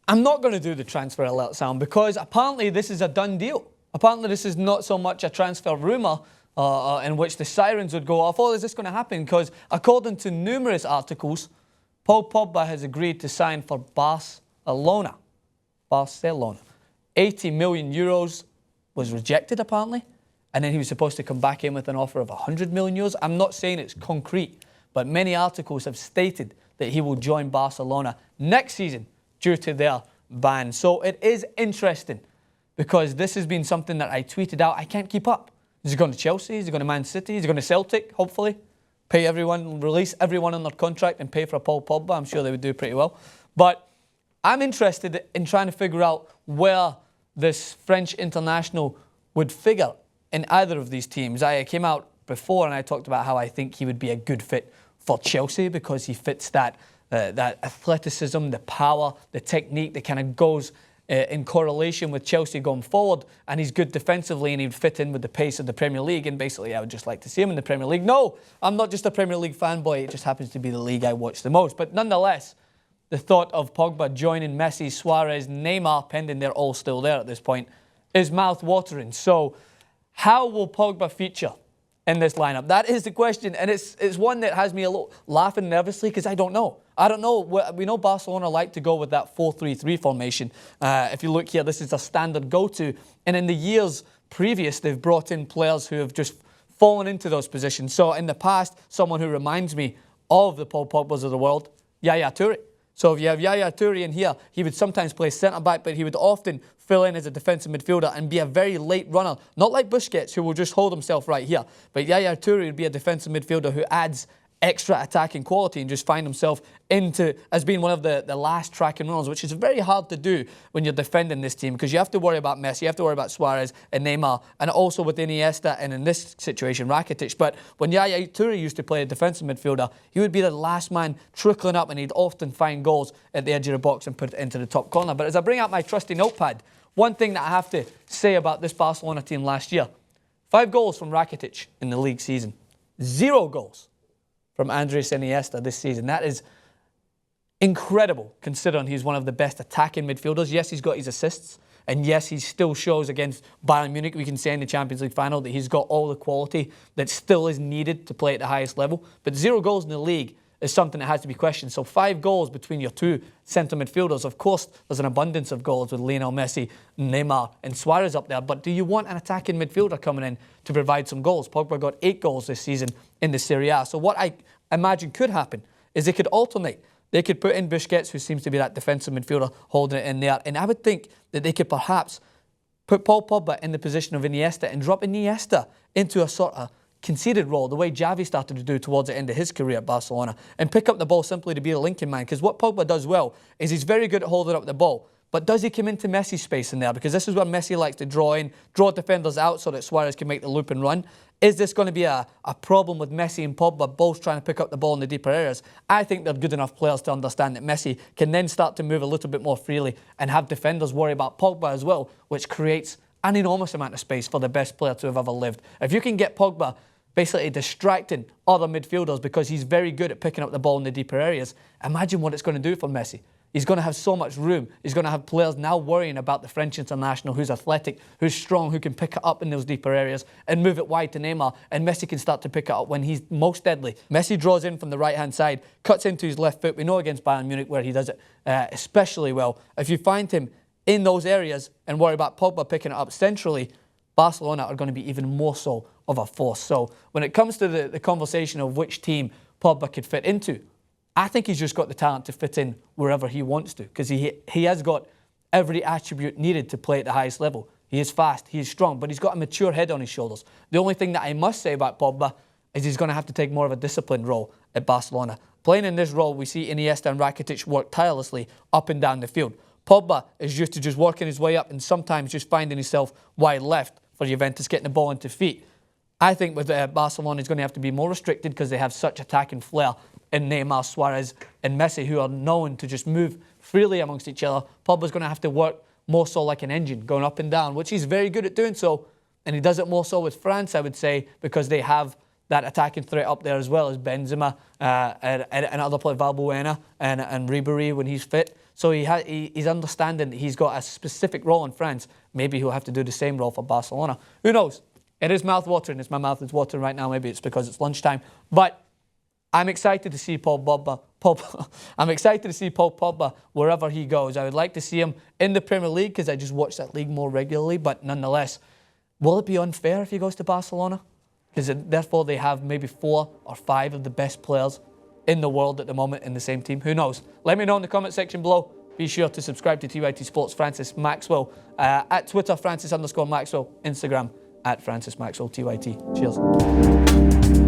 I'm not going to do the transfer alert sound because apparently this is a done deal. Apparently this is not so much a transfer rumour in which the sirens would go off. Oh, is this going to happen? Because according to numerous articles, Paul Pogba has agreed to sign for Barcelona. 80 million euros was rejected apparently. And then he was supposed to come back in with an offer of 100 million euros. I'm not saying it's concrete, but many articles have stated that he will join Barcelona next season due to their ban. So it is interesting because this has been something that I tweeted out. I can't keep up. Is he going to Chelsea? Is he going to Man City? Is he going to Celtic, hopefully? Pay everyone, release everyone on their contract and pay for a Paul Pogba. I'm sure they would do pretty well. But I'm interested in trying to figure out where this French international would figure in either of these teams. I came out before and I talked about how I think he would be a good fit for Chelsea because he fits that athleticism, the power, the technique that kind of goes in correlation with Chelsea going forward, and he's good defensively and he'd fit in with the pace of the Premier League, and basically I would just like to see him in the Premier League. No, I'm not just a Premier League fanboy, it just happens to be the league I watch the most. But nonetheless, the thought of Pogba joining Messi, Suarez, Neymar, pending they're all still there at this point, is mouth-watering. So how will Pogba feature in this lineup? That is the question, and it's one that has me a little laughing nervously because I don't know. I don't know. We know Barcelona like to go with that 4-3-3 formation. If you look here, this is a standard go-to, and in the years previous, they've brought in players who have just fallen into those positions. So in the past, someone who reminds me of the Paul Pogbas of the world, Yaya Toure. So if you have Yaya Toure in here, he would sometimes play centre-back, but he would often fill in as a defensive midfielder and be a very late runner. Not like Busquets, who will just hold himself right here. But Yaya Toure would be a defensive midfielder who adds extra attacking quality and just find himself into as being one of the last tracking runners, which is very hard to do when you're defending this team because you have to worry about Messi, you have to worry about Suarez and Neymar, and also with Iniesta and in this situation Rakitic. But when Yaya Toure used to play a defensive midfielder, he would be the last man trickling up and he'd often find goals at the edge of the box and put it into the top corner. But as I bring out my trusty notepad, one thing that I have to say about this Barcelona team last year, 5 goals from Rakitic in the league season, 0 goals from Andres Iniesta this season. That is incredible considering he's one of the best attacking midfielders. Yes, he's got his assists, and yes, he still shows against Bayern Munich, we can say in the Champions League final, that he's got all the quality that still is needed to play at the highest level. But 0 goals in the league is something that has to be questioned. So 5 goals between your 2 centre midfielders. Of course, there's an abundance of goals with Lionel Messi, Neymar and Suarez up there. But do you want an attacking midfielder coming in to provide some goals? Pogba got 8 goals this season in the Serie A. So what I imagine could happen is they could alternate. They could put in Busquets, who seems to be that defensive midfielder, holding it in there. And I would think that they could perhaps put Paul Pogba in the position of Iniesta and drop Iniesta into a sort of conceded role, the way Xavi started to do towards the end of his career at Barcelona, and pick up the ball simply to be a linking man. Because what Pogba does well is he's very good at holding up the ball. But does he come into Messi's space in there? Because this is where Messi likes to draw defenders out so that Suarez can make the loop and run. Is this going to be a problem with Messi and Pogba both trying to pick up the ball in the deeper areas? I think they're good enough players to understand that Messi can then start to move a little bit more freely and have defenders worry about Pogba as well, which creates an enormous amount of space for the best player to have ever lived. If you can get Pogba basically distracting other midfielders because he's very good at picking up the ball in the deeper areas, imagine what it's going to do for Messi. He's going to have so much room. He's going to have players now worrying about the French international who's athletic, who's strong, who can pick it up in those deeper areas and move it wide to Neymar, and Messi can start to pick it up when he's most deadly. Messi draws in from the right-hand side, cuts into his left foot. We know against Bayern Munich where he does it especially well. If you find him in those areas and worry about Pogba picking it up centrally, Barcelona are going to be even more so of a force. So when it comes to the conversation of which team Pogba could fit into, I think he's just got the talent to fit in wherever he wants to, because he has got every attribute needed to play at the highest level. He is fast, he is strong, but he's got a mature head on his shoulders. The only thing that I must say about Pogba is he's going to have to take more of a disciplined role at Barcelona. Playing in this role, we see Iniesta and Rakitic work tirelessly up and down the field. Pogba is used to just working his way up and sometimes just finding himself wide left for Juventus, getting the ball into feet. I think with Barcelona, he's going to have to be more restricted because they have such attacking flair in Neymar, Suarez and Messi, who are known to just move freely amongst each other. Pogba's going to have to work more so like an engine, going up and down, which he's very good at doing so. And he does it more so with France, I would say, because they have that attacking threat up there as well as Benzema and other players, Valbuena and Ribéry when he's fit. So he's understanding that he's got a specific role in France. Maybe he'll have to do the same role for Barcelona. Who knows? It is mouth-watering. My mouth is watering right now. Maybe it's because it's lunchtime. But I'm excited to see Paul Pogba. I'm excited to see Paul Pogba wherever he goes. I would like to see him in the Premier League because I just watch that league more regularly. But nonetheless, will it be unfair if he goes to Barcelona? Because therefore they have maybe 4 or 5 of the best players in the world at the moment in the same team. Who knows? Let me know in the comment section below. Be sure to subscribe to TYT Sports Francis Maxwell. At Twitter, Francis_Maxwell. Instagram, @Francis Maxwell TYT. Cheers.